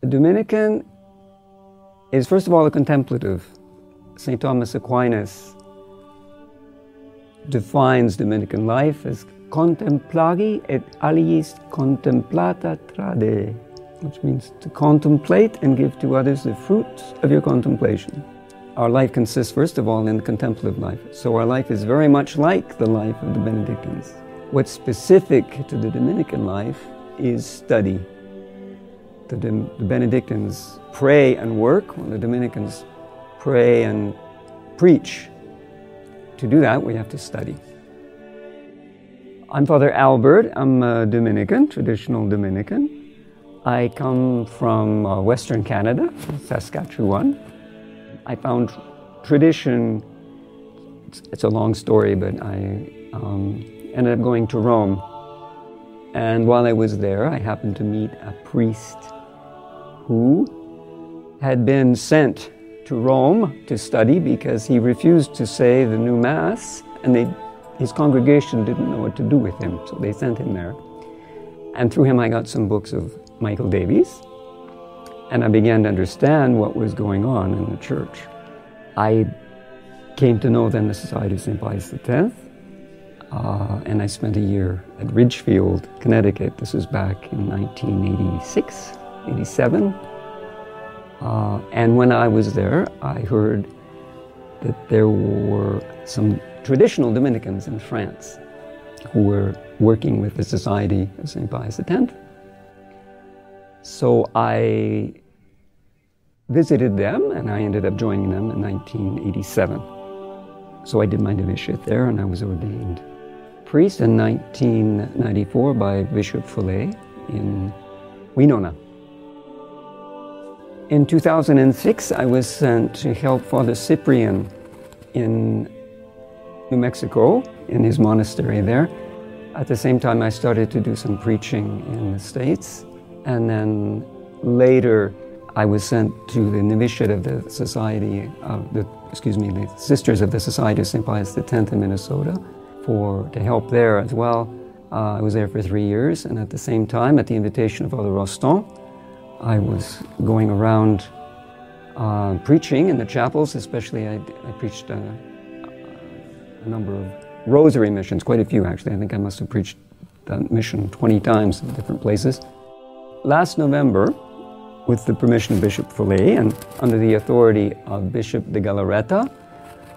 The Dominican is first of all a contemplative. St. Thomas Aquinas defines Dominican life as contemplari et aliis contemplata trade, which means to contemplate and give to others the fruits of your contemplation. Our life consists first of all in the contemplative life. So our life is very much like the life of the Benedictines. What's specific to the Dominican life is study. The Benedictines pray and work, while the Dominicans pray and preach. To do that, we have to study. I'm Father Albert. I'm a Dominican, traditional Dominican. I come from Western Canada, Saskatchewan. I found tradition, it's a long story, but I ended up going to Rome. And while I was there, I happened to meet a priest who had been sent to Rome to study because he refused to say the new Mass, and his congregation didn't know what to do with him, so they sent him there. And through him I got some books of Michael Davies, and I began to understand what was going on in the church. I came to know then the Society of St. Pius X, and I spent a year at Ridgefield, Connecticut. This was back in 1986, 87. And when I was there, I heard that there were some traditional Dominicans in France who were working with the Society of St. Pius X. So I visited them, and I ended up joining them in 1987. So I did my novitiate there, and I was ordained priest in 1994 by Bishop Follet in Winona. In 2006, I was sent to help Father Cyprian in New Mexico, in his monastery there. At the same time, I started to do some preaching in the States. And then later, I was sent to the novitiate of the Society of the Sisters of the Society of St. Pius X in Minnesota to help there as well. I was there for 3 years, and at the same time, at the invitation of Father Rostand, I was going around preaching in the chapels. Especially I preached a number of rosary missions, quite a few actually. I think I must have preached that mission 20 times in different places. Last November, with the permission of Bishop Follet and under the authority of Bishop de Galarreta,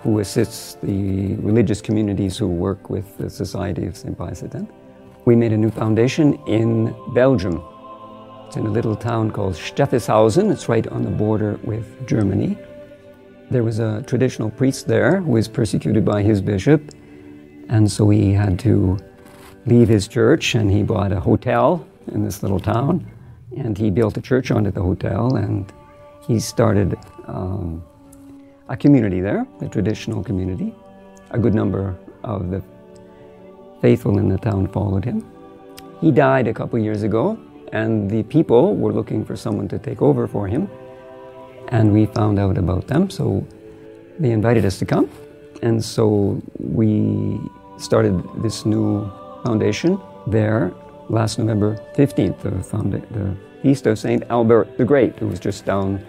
who assists the religious communities who work with the Society of St. Pius X, we made a new foundation in Belgium. It's in a little town called Steffishausen. It's right on the border with Germany. There was a traditional priest there who was persecuted by his bishop, and so he had to leave his church, and he bought a hotel in this little town, and he built a church onto the hotel, and he started a community there, a traditional community. A good number of the faithful in the town followed him. He died a couple years ago, and the people were looking for someone to take over for him, and we found out about them, so they invited us to come, and so we started this new foundation there last November 15th, the feast of St. Albert the Great, who was just down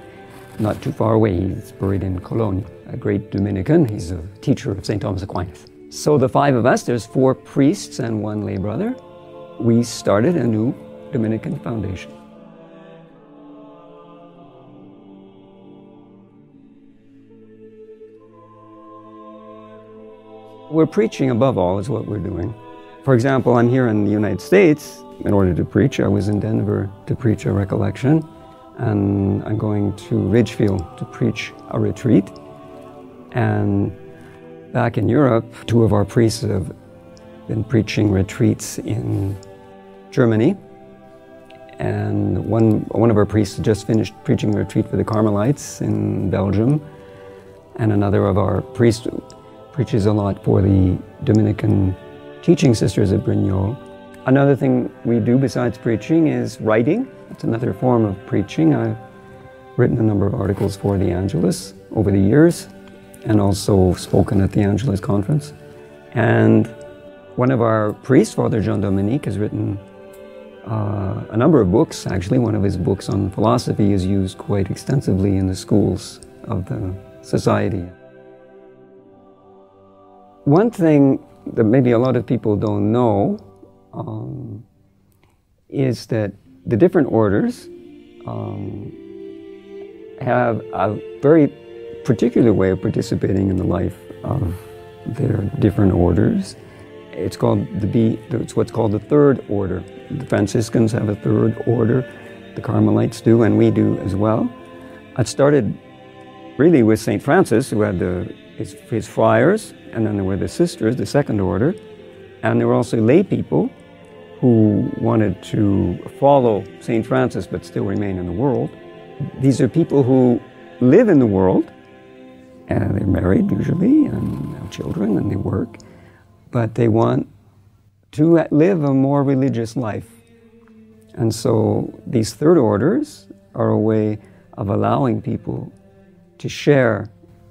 not too far away. He's buried in Cologne, a great Dominican. He's a teacher of St. Thomas Aquinas. So the 5 of us, there's 4 priests and 1 lay brother, we started a new Dominican foundation. We're preaching above all is what we're doing. For example, I'm here in the United States in order to preach. I was in Denver to preach a recollection, and I'm going to Ridgefield to preach a retreat. And back in Europe, 2 of our priests have been preaching retreats in Germany. And one of our priests just finished preaching a retreat for the Carmelites in Belgium. And another of our priests preaches a lot for the Dominican teaching sisters at Brignoles. Another thing we do besides preaching is writing. It's another form of preaching. I've written a number of articles for the Angelus over the years, and also spoken at the Angelus conference. And one of our priests, Father Jean-Dominique, has written a number of books. Actually, one of his books on philosophy is used quite extensively in the schools of the society. One thing that maybe a lot of people don't know is that the different orders have a very particular way of participating in the life of their different orders. It's what's called the third order. The Franciscans have a third order, the Carmelites do, and we do as well. It started really with St. Francis, who had his friars, and then there were the sisters, the second order, and there were also lay people who wanted to follow St. Francis but still remain in the world. These are people who live in the world, and they're married usually, and have children, and they work, but they want to live a more religious life. And so these third orders are a way of allowing people to share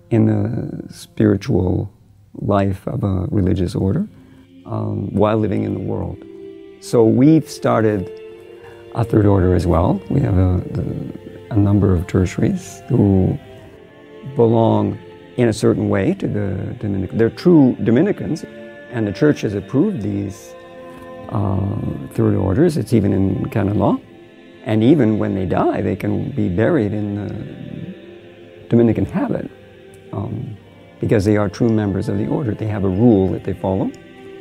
in the spiritual life of a religious order while living in the world. So we've started a third order as well. We have a number of tertiaries who belong in a certain way to the Dominican. They're true Dominicans, and the Church has approved these third orders. It's even in canon law. And even when they die, they can be buried in the Dominican habit because they are true members of the order. They have a rule that they follow.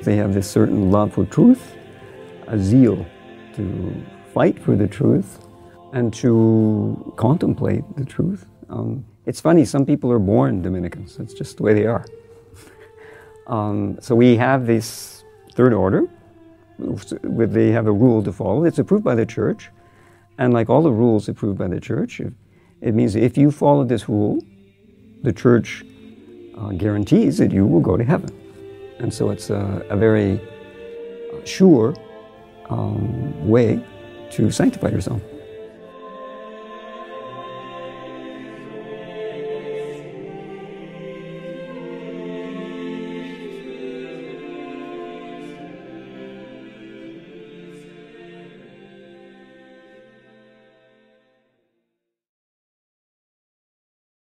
They have this certain love for truth, a zeal to fight for the truth, and to contemplate the truth. It's funny, some people are born Dominicans. It's just the way they are. So we have this third order. They have a rule to follow. It's approved by the Church. And like all the rules approved by the Church, it means if you follow this rule, the Church guarantees that you will go to heaven. And so it's a very sure way to sanctify yourself.